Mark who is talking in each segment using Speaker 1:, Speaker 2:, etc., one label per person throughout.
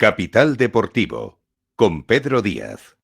Speaker 1: Capital Deportivo, con Pedro Díaz.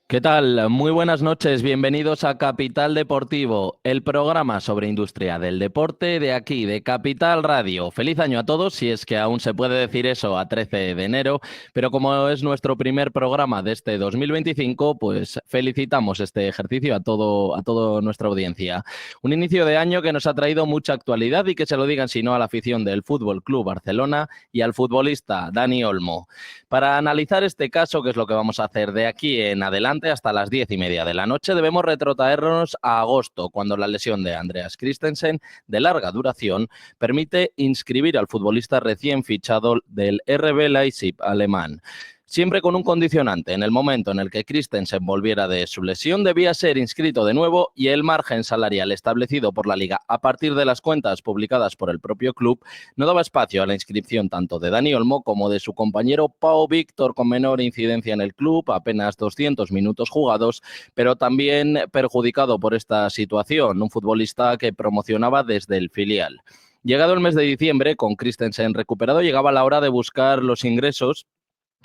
Speaker 2: ¿Qué tal? Muy buenas noches, bienvenidos a Capital Deportivo, el programa sobre industria del deporte de aquí, de Capital Radio. Feliz año a todos, si es que aún se puede decir eso a 13 de enero, pero como es nuestro primer programa de este 2025, pues felicitamos este ejercicio a toda nuestra audiencia. Un inicio de año que nos ha traído mucha actualidad y que se lo digan si no a la afición del Fútbol Club Barcelona y al futbolista Dani Olmo. Para analizar este caso, que es lo que vamos a hacer de aquí en adelante hasta las 10:30 de la noche, debemos retrotraernos a agosto, cuando la lesión de Andreas Christensen, de larga duración, permite inscribir al futbolista recién fichado del RB Leipzig alemán. Siempre con un condicionante: en el momento en el que Christensen volviera de su lesión, debía ser inscrito de nuevo y el margen salarial establecido por la Liga a partir de las cuentas publicadas por el propio club no daba espacio a la inscripción tanto de Dani Olmo como de su compañero Pau Víctor, con menor incidencia en el club, apenas 200 minutos jugados, pero también perjudicado por esta situación, un futbolista que promocionaba desde el filial. Llegado el mes de diciembre, con Christensen recuperado, llegaba la hora de buscar los ingresos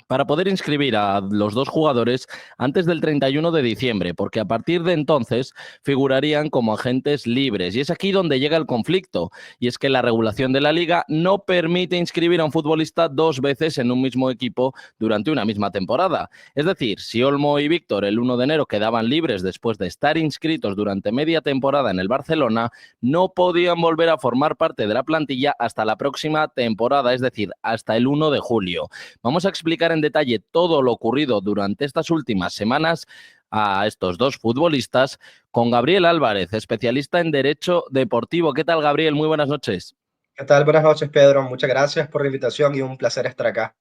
Speaker 2: para poder inscribir a los dos jugadores antes del 31 de diciembre, porque a partir de entonces figurarían como agentes libres. Y es aquí donde llega el conflicto, y es que la regulación de la Liga no permite inscribir a un futbolista dos veces en un mismo equipo durante una misma temporada. Es decir, si Olmo y Víctor el 1 de enero quedaban libres después de estar inscritos durante media temporada en el Barcelona, no podían volver a formar parte de la plantilla hasta la próxima temporada, es decir, hasta el 1 de julio. Vamos a explicar en detalle todo lo ocurrido durante estas últimas semanas a estos dos futbolistas con Gabriel Álvarez, especialista en Derecho Deportivo. ¿Qué tal, Gabriel? Muy buenas noches.
Speaker 3: ¿Qué tal? Buenas noches, Pedro. Muchas gracias por la invitación y un placer estar acá.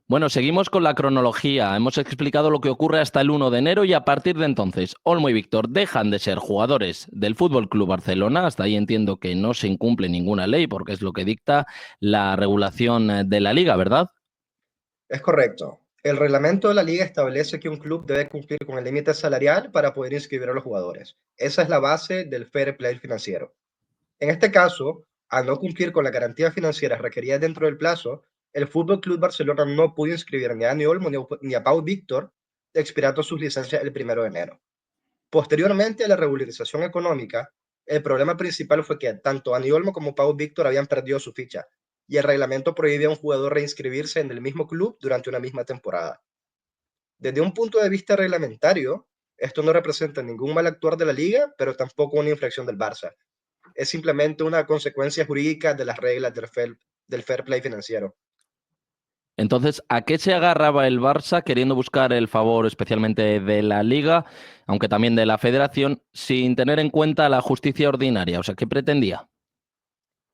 Speaker 2: Bueno, seguimos con la cronología. Hemos explicado lo que ocurre hasta el 1 de enero y a partir de entonces Olmo y Víctor dejan de ser jugadores del Fútbol Club Barcelona. Hasta ahí entiendo que no se incumple ninguna ley porque es lo que dicta la regulación de la Liga, ¿verdad?
Speaker 3: Es correcto. El reglamento de la liga establece que un club debe cumplir con el límite salarial para poder inscribir a los jugadores. Esa es la base del fair play financiero. En este caso, al no cumplir con las garantías financieras requeridas dentro del plazo, el Fútbol Club Barcelona no pudo inscribir ni a Dani Olmo ni a Pau Víctor, expirando sus licencias el 1 de enero. Posteriormente a la regularización económica, el problema principal fue que tanto Dani Olmo como Pau Víctor habían perdido su ficha, y el reglamento prohibía a un jugador reinscribirse en el mismo club durante una misma temporada. Desde un punto de vista reglamentario, esto no representa ningún mal actuar de la liga, pero tampoco una infracción del Barça. Es simplemente una consecuencia jurídica de las reglas del fair play financiero.
Speaker 2: Entonces, ¿a qué se agarraba el Barça queriendo buscar el favor especialmente de la Liga, aunque también de la Federación, sin tener en cuenta la justicia ordinaria? O sea, ¿qué pretendía?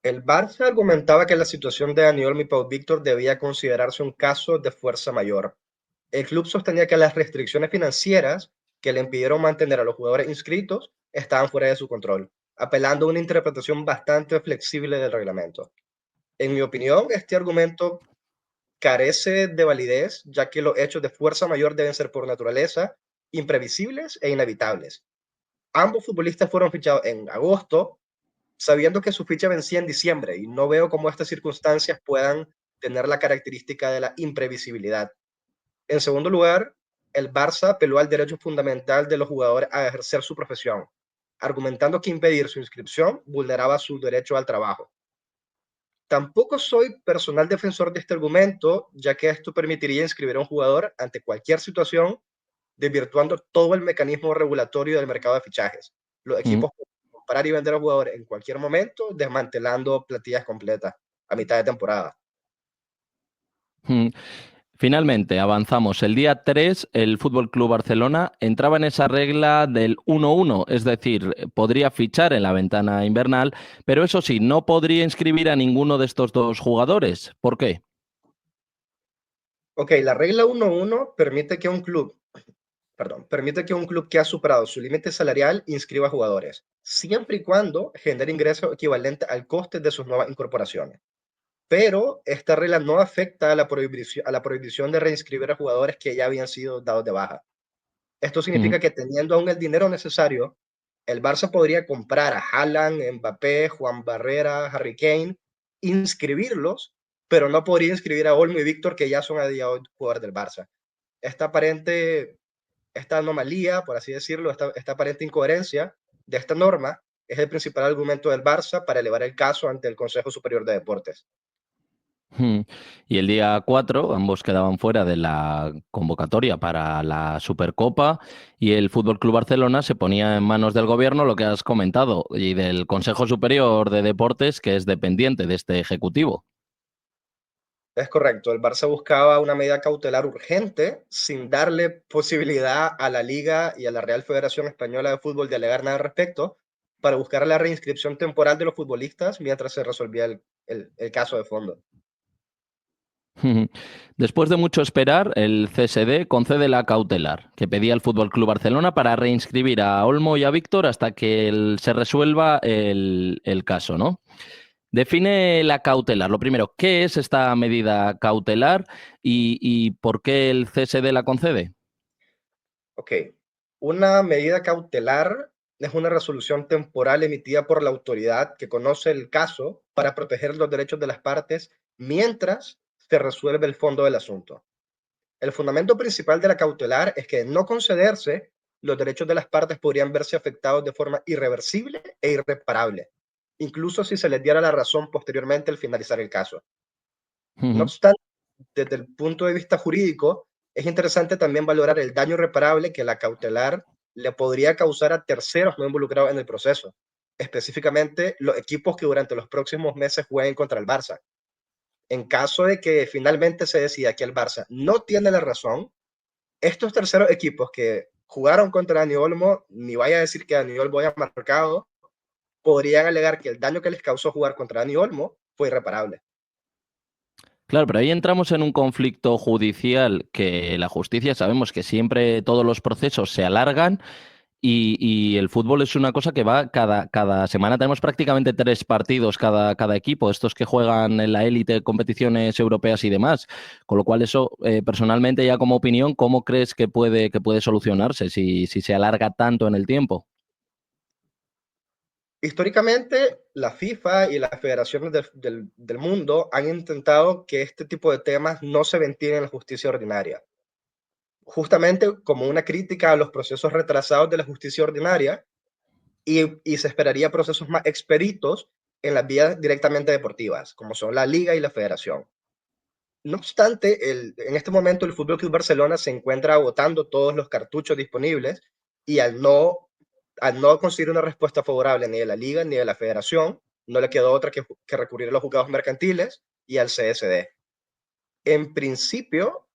Speaker 3: El Barça argumentaba que la situación de Dani Olmo y Pau Víctor debía considerarse un caso de fuerza mayor. El club sostenía que las restricciones financieras que le impidieron mantener a los jugadores inscritos estaban fuera de su control, apelando a una interpretación bastante flexible del reglamento. En mi opinión, este argumento carece de validez, ya que los hechos de fuerza mayor deben ser por naturaleza imprevisibles e inevitables. Ambos futbolistas fueron fichados en agosto, sabiendo que su ficha vencía en diciembre, y no veo cómo estas circunstancias puedan tener la característica de la imprevisibilidad. En segundo lugar, el Barça apeló al derecho fundamental de los jugadores a ejercer su profesión, argumentando que impedir su inscripción vulneraba su derecho al trabajo. Tampoco soy personal defensor de este argumento, ya que esto permitiría inscribir a un jugador ante cualquier situación, desvirtuando todo el mecanismo regulatorio del mercado de fichajes. Los
Speaker 2: Mm.
Speaker 3: equipos pueden comprar y vender a jugadores en cualquier momento, desmantelando plantillas completas a mitad de temporada.
Speaker 2: Mm. Finalmente, avanzamos. El día 3, el Fútbol Club Barcelona entraba en esa regla del 1-1, es decir, podría fichar en la ventana invernal, pero eso sí, no podría inscribir a ninguno de estos dos jugadores. ¿Por qué?
Speaker 3: Ok, la regla 1-1 permite que un club que ha superado su límite salarial inscriba jugadores, siempre y cuando genere ingresos equivalentes al coste de sus nuevas incorporaciones. Pero esta regla no afecta a la prohibición de reinscribir a jugadores que ya habían sido dados de baja. Esto
Speaker 2: Mm.
Speaker 3: significa que teniendo aún el dinero necesario El Barça podría comprar a Haaland, Mbappé, Juan Barrera, Harry Kane, inscribirlos, pero no podría inscribir a Olmo y Víctor, que ya son a día de hoy jugadores del Barça. Esta anomalía, por así decirlo, esta aparente incoherencia de esta norma es el principal argumento del Barça para elevar el caso ante el Consejo Superior de Deportes.
Speaker 2: Y el día 4 ambos quedaban fuera de la convocatoria para la Supercopa y el Fútbol Club Barcelona se ponía en manos del gobierno, lo que has comentado, y del Consejo Superior de Deportes, que es dependiente de este ejecutivo.
Speaker 3: Es correcto, el Barça buscaba una medida cautelar urgente sin darle posibilidad a la Liga y a la Real Federación Española de Fútbol de alegar nada al respecto para buscar la reinscripción temporal de los futbolistas mientras se resolvía el caso de fondo.
Speaker 2: Después de mucho esperar, el CSD concede la cautelar que pedía el Fútbol Club Barcelona para reinscribir a Olmo y a Víctor hasta que se resuelva el caso, ¿no? Define la cautelar. Lo primero, ¿qué es esta medida cautelar y por qué el CSD la concede?
Speaker 3: Ok, una medida cautelar es una resolución temporal emitida por la autoridad que conoce el caso para proteger los derechos de las partes mientras se resuelve el fondo del asunto. El fundamento principal de la cautelar es que de no concederse, los derechos de las partes podrían verse afectados de forma irreversible e irreparable, incluso si se les diera la razón posteriormente al finalizar el caso. No obstante, desde el punto de vista jurídico, es interesante también valorar el daño irreparable que la cautelar le podría causar a terceros no involucrados en el proceso, específicamente los equipos que durante los próximos meses jueguen contra el Barça. En caso de que finalmente se decida que el Barça no tiene la razón, estos terceros equipos que jugaron contra Dani Olmo, ni vaya a decir que Dani Olmo haya marcado, podrían alegar que el daño que les causó jugar contra Dani Olmo fue irreparable.
Speaker 2: Claro, pero ahí entramos en un conflicto judicial que la justicia sabemos que siempre todos los procesos se alargan y el fútbol es una cosa que va cada semana. Tenemos prácticamente 3 partidos cada equipo, estos que juegan en la élite, competiciones europeas y demás. Con lo cual eso, personalmente ya como opinión, ¿cómo crees que puede solucionarse si se alarga tanto en el tiempo?
Speaker 3: Históricamente, la FIFA y las federaciones del mundo han intentado que este tipo de temas no se ventilen en la justicia ordinaria, justamente como una crítica a los procesos retrasados de la justicia ordinaria y se esperaría procesos más expeditos en las vías directamente deportivas, como son la liga y la federación. No obstante, en este momento el Fútbol Club Barcelona se encuentra agotando todos los cartuchos disponibles y al no conseguir una respuesta favorable ni de la liga ni de la federación, no le quedó otra que recurrir a los juzgados mercantiles y al CSD. En principio,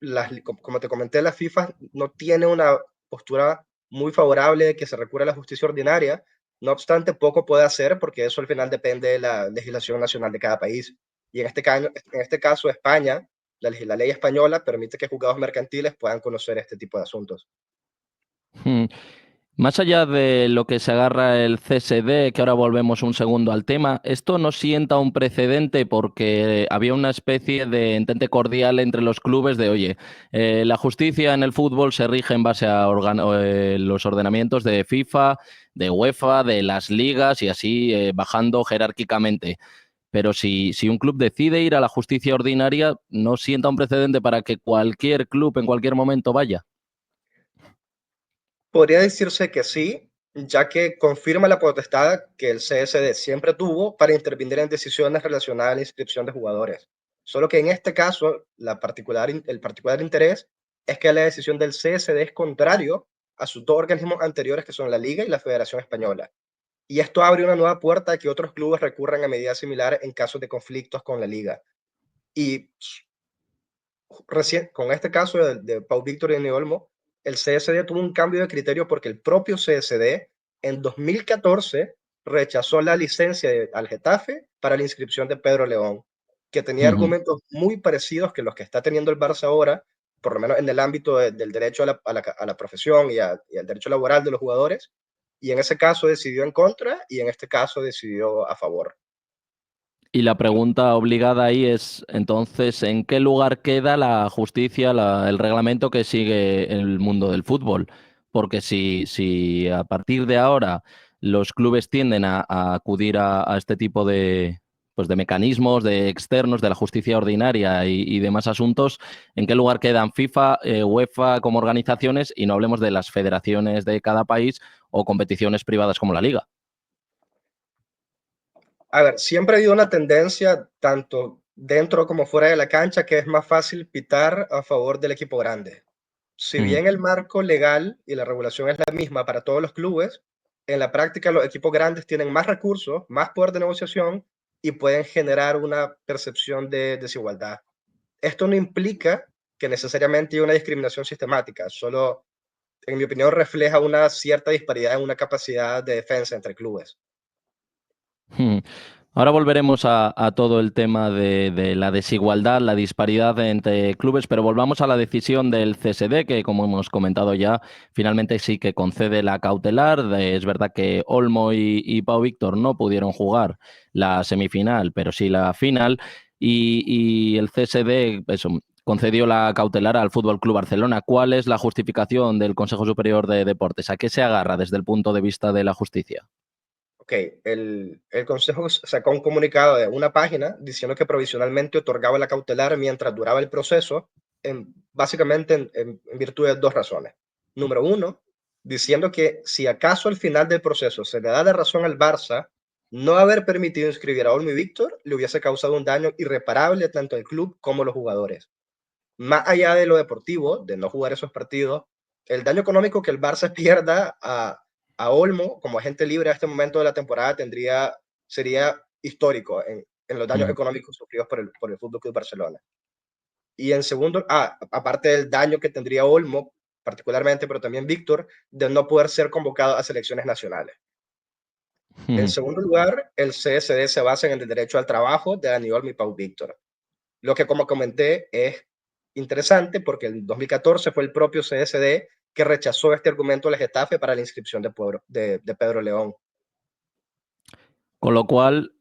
Speaker 3: como te comenté, la FIFA no tiene una postura muy favorable de que se recurra a la justicia ordinaria. No obstante, poco puede hacer porque eso al final depende de la legislación nacional de cada país. Y en este caso, España, la ley española permite que juzgados mercantiles puedan conocer este tipo de asuntos.
Speaker 2: Hmm. Más allá de lo que se agarra el CSD, que ahora volvemos un segundo al tema, ¿esto no sienta un precedente porque había una especie de entente cordial entre los clubes de, oye, la justicia en el fútbol se rige en base a los ordenamientos de FIFA, de UEFA, de las ligas y así bajando jerárquicamente? Pero si un club decide ir a la justicia ordinaria, ¿no sienta un precedente para que cualquier club en cualquier momento vaya?
Speaker 3: Podría decirse que sí, ya que confirma la potestad que el CSD siempre tuvo para intervenir en decisiones relacionadas a la inscripción de jugadores. Solo que en este caso, el particular interés es que la decisión del CSD es contrario a sus dos organismos anteriores, que son la Liga y la Federación Española. Y esto abre una nueva puerta a que otros clubes recurran a medidas similares en casos de conflictos con la Liga. Y con este caso de Pau Víctor y Dani Olmo, el CSD tuvo un cambio de criterio porque el propio CSD en 2014 rechazó la licencia al Getafe para la inscripción de Pedro León, que tenía
Speaker 2: Ujú.
Speaker 3: argumentos muy parecidos que los que está teniendo el Barça ahora, por lo menos en el ámbito del derecho a la profesión y al derecho laboral de los jugadores, y en ese caso decidió en contra y en este caso decidió a favor.
Speaker 2: Y la pregunta obligada ahí es, entonces, ¿en qué lugar queda la justicia, el reglamento que sigue el mundo del fútbol? Porque si a partir de ahora los clubes tienden a acudir a este tipo pues de mecanismos, de externos, de la justicia ordinaria y demás asuntos. ¿En qué lugar quedan FIFA, UEFA como organizaciones? Y no hablemos de las federaciones de cada país o competiciones privadas como la Liga.
Speaker 3: A ver, siempre ha habido una tendencia, tanto dentro como fuera de la cancha, que es más fácil pitar a favor del equipo grande. Si
Speaker 2: Mm.
Speaker 3: bien el marco legal y la regulación es la misma para todos los clubes, en la práctica los equipos grandes tienen más recursos, más poder de negociación y pueden generar una percepción de desigualdad. Esto no implica que necesariamente haya una discriminación sistemática, solo, en mi opinión, refleja una cierta disparidad en una capacidad de defensa entre clubes.
Speaker 2: Hmm. Ahora volveremos a todo el tema de la desigualdad, la disparidad entre clubes, pero volvamos a la decisión del CSD, que como hemos comentado ya, finalmente sí que concede la cautelar. Es verdad que Olmo y Pau Víctor no pudieron jugar la semifinal, pero sí la final, y el CSD eso, concedió la cautelar al Fútbol Club Barcelona. ¿Cuál es la justificación del Consejo Superior de Deportes? ¿A qué se agarra desde el punto de vista de la justicia?
Speaker 3: Ok, el Consejo sacó un comunicado de una página diciendo que provisionalmente otorgaba la cautelar mientras duraba el proceso, básicamente en virtud de dos razones. Número uno, diciendo que si acaso al final del proceso se le da la razón al Barça, no haber permitido inscribir a Olmo y Víctor le hubiese causado un daño irreparable tanto al club como a los jugadores. Más allá de lo deportivo, de no jugar esos partidos, el daño económico que el Barça pierda a Olmo como agente libre a este momento de la temporada sería histórico en los daños
Speaker 2: Mm.
Speaker 3: económicos sufridos por el Fútbol Club Barcelona. Y en segundo, aparte del daño que tendría Olmo, particularmente, pero también Víctor, de no poder ser convocado a selecciones nacionales. En segundo lugar, el CSD se basa en el derecho al trabajo de Dani Olmo y Pau Víctor. Lo que, como comenté, es interesante porque en 2014 fue el propio CSD que rechazó este argumento del Getafe para la inscripción de Pedro León.
Speaker 2: Con lo cual,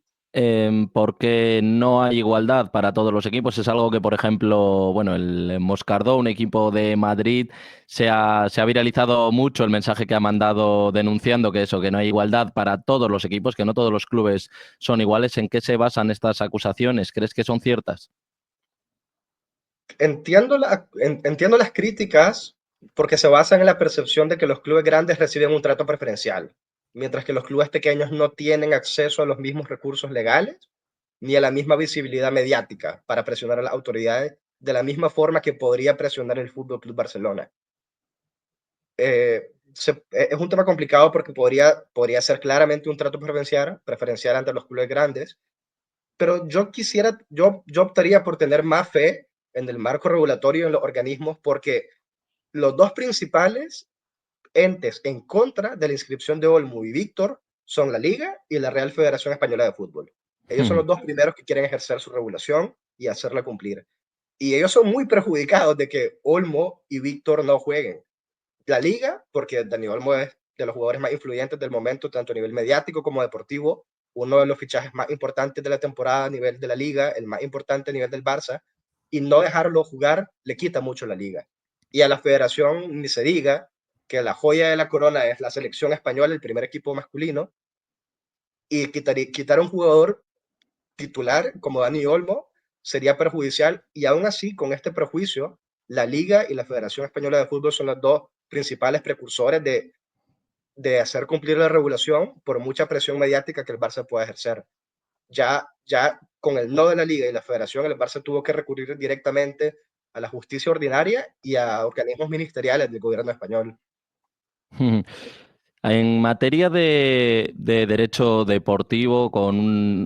Speaker 2: ¿por qué no hay igualdad para todos los equipos? Es algo que, por ejemplo, bueno, el Moscardó, un equipo de Madrid, se ha viralizado mucho el mensaje que ha mandado denunciando que eso, que no hay igualdad para todos los equipos, que no todos los clubes son iguales. ¿En qué se basan estas acusaciones? ¿Crees que son ciertas?
Speaker 3: Entiendo las críticas porque se basan en la percepción de que los clubes grandes reciben un trato preferencial, mientras que los clubes pequeños no tienen acceso a los mismos recursos legales ni a la misma visibilidad mediática para presionar a las autoridades de la misma forma que podría presionar el Fútbol Club Barcelona. Es un tema complicado porque podría ser claramente un trato preferencial ante los clubes grandes, pero yo optaría por tener más fe en el marco regulatorio y en los organismos porque los dos principales entes en contra de la inscripción de Olmo y Víctor son la Liga y la Real Federación Española de Fútbol. Ellos son
Speaker 2: Hmm.
Speaker 3: los dos primeros que quieren ejercer su regulación y hacerla cumplir. Y ellos son muy perjudicados de que Olmo y Víctor no jueguen. La Liga, porque Dani Olmo es de los jugadores más influyentes del momento, tanto a nivel mediático como deportivo, uno de los fichajes más importantes de la temporada a nivel de la Liga, el más importante a nivel del Barça, y no dejarlo jugar le quita mucho la Liga. Y a la federación ni se diga que la joya de la corona es la selección española, el primer equipo masculino, y quitar a un jugador titular como Dani Olmo sería perjudicial, y aún así, con este prejuicio, la Liga y la Federación Española de Fútbol son los dos principales precursores de hacer cumplir la regulación por mucha presión mediática que el Barça pueda ejercer. Ya con el no de la Liga y la Federación, el Barça tuvo que recurrir directamente a la justicia ordinaria y a organismos ministeriales del gobierno español.
Speaker 2: En materia de derecho deportivo,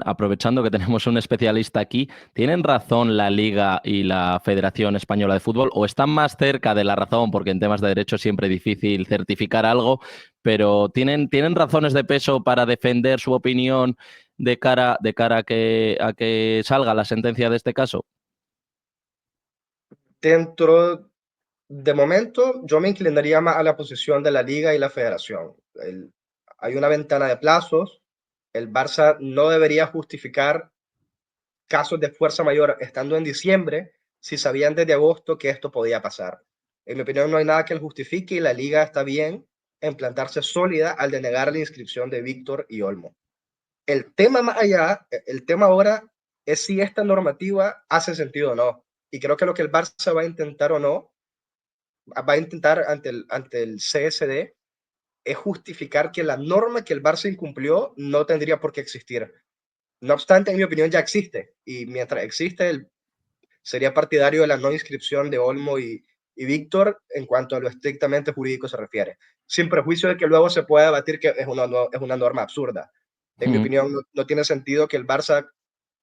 Speaker 2: aprovechando que tenemos un especialista aquí, ¿tienen razón la Liga y la Federación Española de Fútbol o están más cerca de la razón? Porque en temas de derecho siempre es difícil certificar algo, pero ¿tienen razones de peso para defender su opinión de cara a que salga la sentencia de este caso?
Speaker 3: Dentro, de momento, yo me inclinaría más a la posición de la Liga y la Federación. Hay una ventana de plazos. El Barça no debería justificar casos de fuerza mayor estando en diciembre si sabían desde agosto que esto podía pasar. En mi opinión, no hay nada que lo justifique y la liga está bien en plantarse sólida al denegar la inscripción de Víctor y Olmo. El tema más allá, el tema ahora es si esta normativa hace sentido o no. Y creo que lo que el Barça va a intentar o no, va a intentar ante el CSD, es justificar que la norma que el Barça incumplió no tendría por qué existir. No obstante, en mi opinión, ya existe. Y mientras existe, sería partidario de la no inscripción de Olmo y Víctor en cuanto a lo estrictamente jurídico se refiere. Sin prejuicio de que luego se pueda debatir que es una norma absurda. En mi opinión, no tiene sentido que el Barça,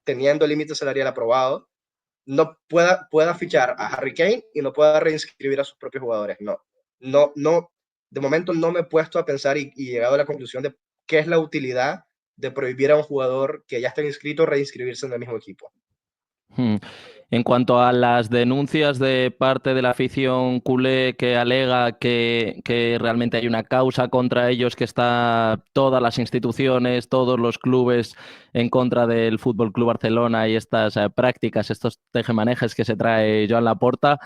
Speaker 3: teniendo el límite salarial aprobado, no pueda fichar a Harry Kane y no pueda reinscribir a sus propios jugadores. No, de momento no me he puesto a pensar y llegado a la conclusión de qué es la utilidad de prohibir a un jugador que ya está inscrito reinscribirse en el mismo equipo.
Speaker 2: En cuanto a las denuncias de parte de la afición culé que alega que realmente hay una causa contra ellos, que está todas las instituciones, todos los clubes en contra del Fútbol Club Barcelona y estas prácticas, estos tejemanejes que se trae Joan Laporta,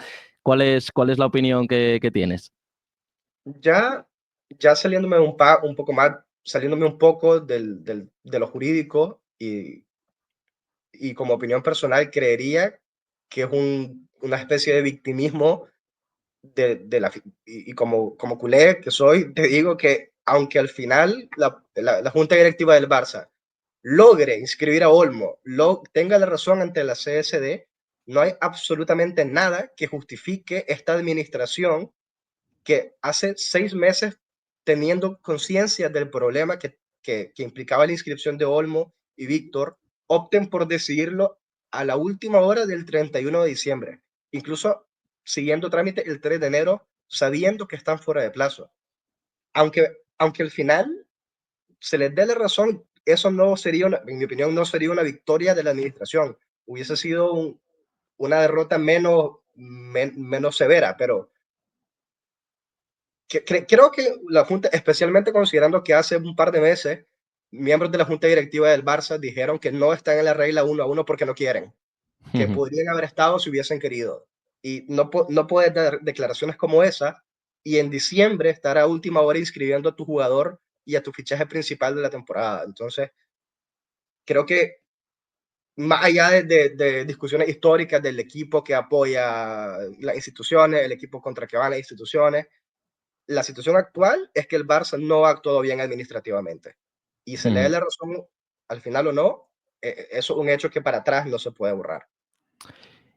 Speaker 2: ¿cuál es la opinión que tienes?
Speaker 3: Ya saliéndome un poco más, saliéndome un poco de lo jurídico y como opinión personal, creería que es una especie de victimismo y como culé que soy, te digo que aunque al final la junta directiva del Barça logre inscribir a Olmo, tenga la razón ante la CSD, no hay absolutamente nada que justifique esta administración que hace 6 meses, teniendo conciencia del problema que implicaba la inscripción de Olmo y Víctor, opten por decidirlo a la última hora del 31 de diciembre, incluso siguiendo trámite el 3 de enero, sabiendo que están fuera de plazo. Aunque al final se les dé la razón, eso no sería, en mi opinión, no sería una victoria de la administración. Hubiese sido una derrota menos severa, pero creo que la Junta, especialmente considerando que hace un par de meses, miembros de la Junta Directiva del Barça dijeron que no están en la regla 1-1 porque no quieren, que podrían haber estado si hubiesen querido. Y no puedes dar declaraciones como esa y en diciembre estar a última hora inscribiendo a tu jugador y a tu fichaje principal de la temporada. Entonces, creo que más allá de discusiones históricas del equipo que apoya las instituciones, el equipo contra que van las instituciones, la situación actual es que el Barça no ha actuado bien administrativamente. Y se le dé la razón al final o no, eso es un hecho que para atrás no se puede borrar.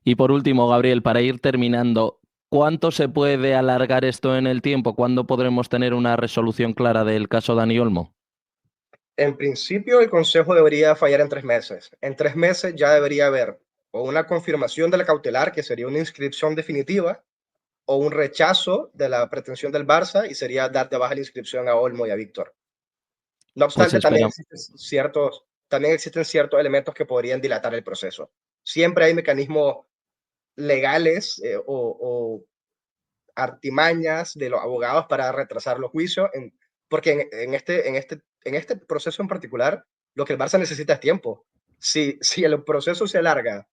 Speaker 2: Y por último, Gabriel, para ir terminando, ¿cuánto se puede alargar esto en el tiempo? ¿Cuándo podremos tener una resolución clara del caso Dani Olmo?
Speaker 3: En principio, el Consejo debería fallar en 3 meses. En 3 meses ya debería haber o una confirmación de la cautelar, que sería una inscripción definitiva, o un rechazo de la pretensión del Barça y sería dar de baja la inscripción a Olmo y a Víctor. No
Speaker 2: Pues
Speaker 3: obstante, también existen ciertos elementos que podrían dilatar el proceso. Siempre hay mecanismos legales o artimañas de los abogados para retrasar los juicios, porque en este proceso en particular, lo que el Barça necesita es tiempo. Si el proceso se alarga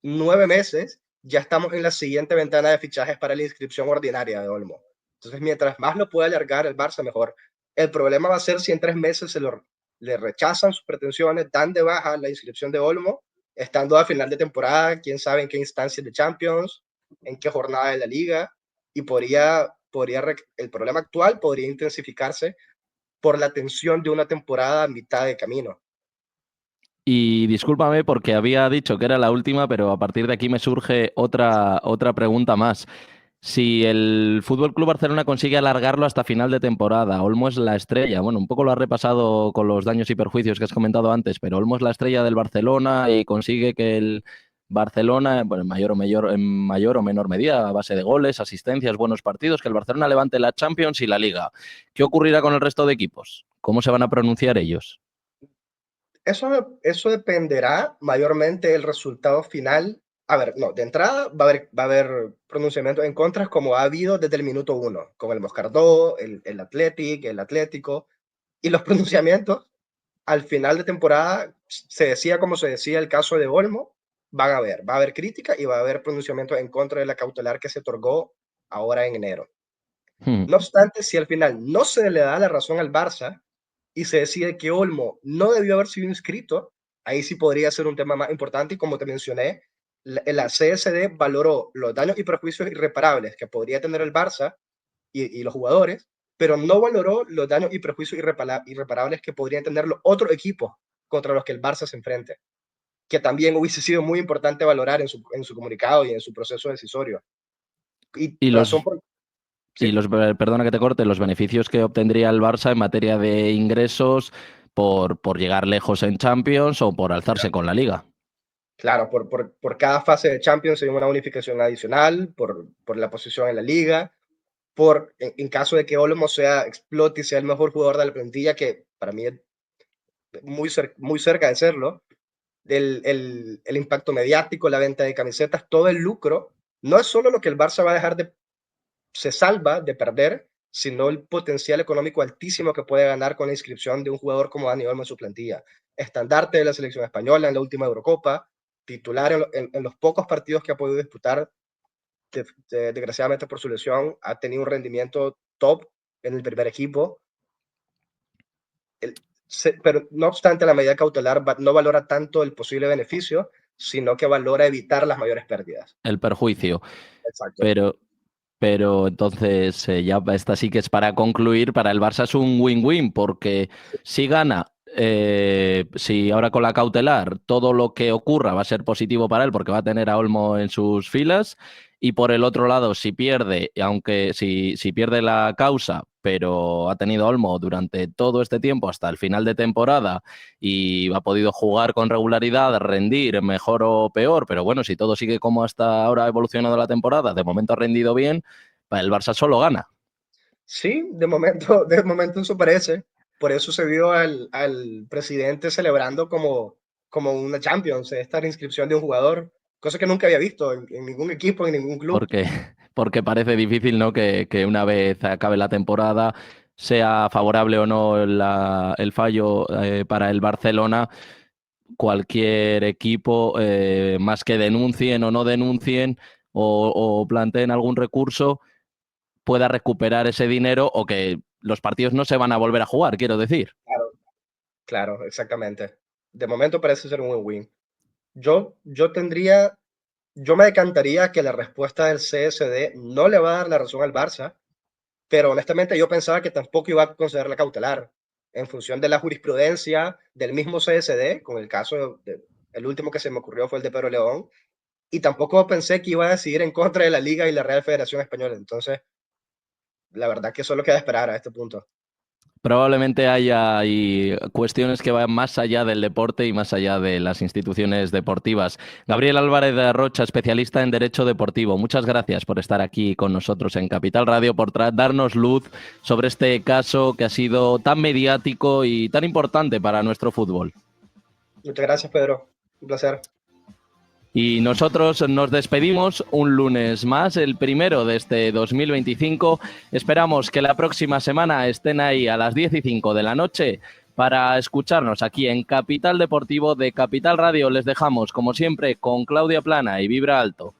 Speaker 3: 9 meses, ya estamos en la siguiente ventana de fichajes para la inscripción ordinaria de Olmo. Entonces, mientras más lo pueda alargar el Barça, mejor. El problema va a ser si en 3 meses le rechazan sus pretensiones, dan de baja la inscripción de Olmo, estando a final de temporada, quién sabe en qué instancias de Champions, en qué jornada de la Liga, y el problema actual podría intensificarse por la tensión de una temporada a mitad de camino.
Speaker 2: Y discúlpame porque había dicho que era la última, pero a partir de aquí me surge otra pregunta más. Si el Fútbol Club Barcelona consigue alargarlo hasta final de temporada, Olmo es la estrella. Bueno, un poco lo has repasado con los daños y perjuicios que has comentado antes, pero Olmo es la estrella del Barcelona y consigue que el Barcelona, bueno, en mayor o menor medida, a base de goles, asistencias, buenos partidos, que el Barcelona levante la Champions y la Liga. ¿Qué ocurrirá con el resto de equipos? ¿Cómo se van a pronunciar ellos?
Speaker 3: Eso dependerá mayormente del resultado final. A ver, no, de entrada va a haber pronunciamientos en contra como ha habido desde el minuto 1, con el Moscardó, el Athletic, el Atlético, y los pronunciamientos al final de temporada se decía como se decía el caso de Olmo, va a haber crítica y va a haber pronunciamientos en contra de la cautelar que se otorgó ahora en enero. No obstante, si al final no se le da la razón al Barça y se decide que Olmo no debió haber sido inscrito, ahí sí podría ser un tema más importante y como te mencioné, la CSD valoró los daños y perjuicios irreparables que podría tener el Barça y los jugadores, pero no valoró los daños y perjuicios irreparables que podrían tener los otros equipos contra los que el Barça se enfrente, que también hubiese sido muy importante valorar en su comunicado y en su proceso decisorio. Y
Speaker 2: Y
Speaker 3: razón
Speaker 2: los,
Speaker 3: por...
Speaker 2: y
Speaker 3: Sí,
Speaker 2: los, perdona que te corte, los beneficios que obtendría el Barça en materia de ingresos por llegar lejos en Champions o por alzarse con la Liga.
Speaker 3: claro, por cada fase de Champions hay una bonificación adicional, por la posición en la liga, en caso de que Olmo explote y sea el mejor jugador de la plantilla, que para mí es muy cerca de serlo, el impacto mediático, la venta de camisetas, todo el lucro, no es solo lo que el Barça va a se salva de perder, sino el potencial económico altísimo que puede ganar con la inscripción de un jugador como Dani Olmo en su plantilla. Estandarte de la selección española en la última Eurocopa, titular en los pocos partidos que ha podido disputar, desgraciadamente por su lesión, ha tenido un rendimiento top en el primer equipo. Pero no obstante, la medida cautelar no valora tanto el posible beneficio, sino que valora evitar las mayores pérdidas.
Speaker 2: El perjuicio.
Speaker 3: Exacto.
Speaker 2: Pero entonces ya esta sí que es para concluir, para el Barça es un win-win, porque si gana, si ahora con la cautelar todo lo que ocurra va a ser positivo para él, porque va a tener a Olmo en sus filas, y por el otro lado, si pierde, aunque si pierde la causa, pero ha tenido a Olmo durante todo este tiempo hasta el final de temporada y ha podido jugar con regularidad, rendir mejor o peor, pero bueno, si todo sigue como hasta ahora ha evolucionado la temporada, de momento ha rendido bien, el Barça solo gana.
Speaker 3: Sí, de momento eso parece. Por eso se vio al presidente celebrando como una Champions, esta inscripción de un jugador, cosa que nunca había visto en ningún equipo, en ningún club.
Speaker 2: Porque, porque parece difícil, ¿no? Que una vez acabe la temporada, sea favorable o no el fallo para el Barcelona, cualquier equipo, más que denuncien o no denuncien o planteen algún recurso, pueda recuperar ese dinero o que los partidos no se van a volver a jugar, quiero decir.
Speaker 3: Claro, claro, exactamente. De momento parece ser un win-win. Yo me decantaría que la respuesta del CSD no le va a dar la razón al Barça, pero honestamente yo pensaba que tampoco iba a conceder la cautelar en función de la jurisprudencia del mismo CSD, con el caso el último que se me ocurrió fue el de Pedro León, y tampoco pensé que iba a decidir en contra de la Liga y la Real Federación Española. Entonces, la verdad que solo queda esperar a este punto.
Speaker 2: Probablemente haya cuestiones que van más allá del deporte y más allá de las instituciones deportivas. Gabriel Álvarez de Rocha, especialista en Derecho Deportivo. Muchas gracias por estar aquí con nosotros en Capital Radio, por darnos luz sobre este caso que ha sido tan mediático y tan importante para nuestro fútbol.
Speaker 3: Muchas gracias, Pedro. Un placer.
Speaker 2: Y nosotros nos despedimos un lunes más, el primero de este 2025. Esperamos que la próxima semana estén ahí a las 10:05 de la noche para escucharnos aquí en Capital Deportivo de Capital Radio. Les dejamos, como siempre, con Claudia Plana y Vibra Alto.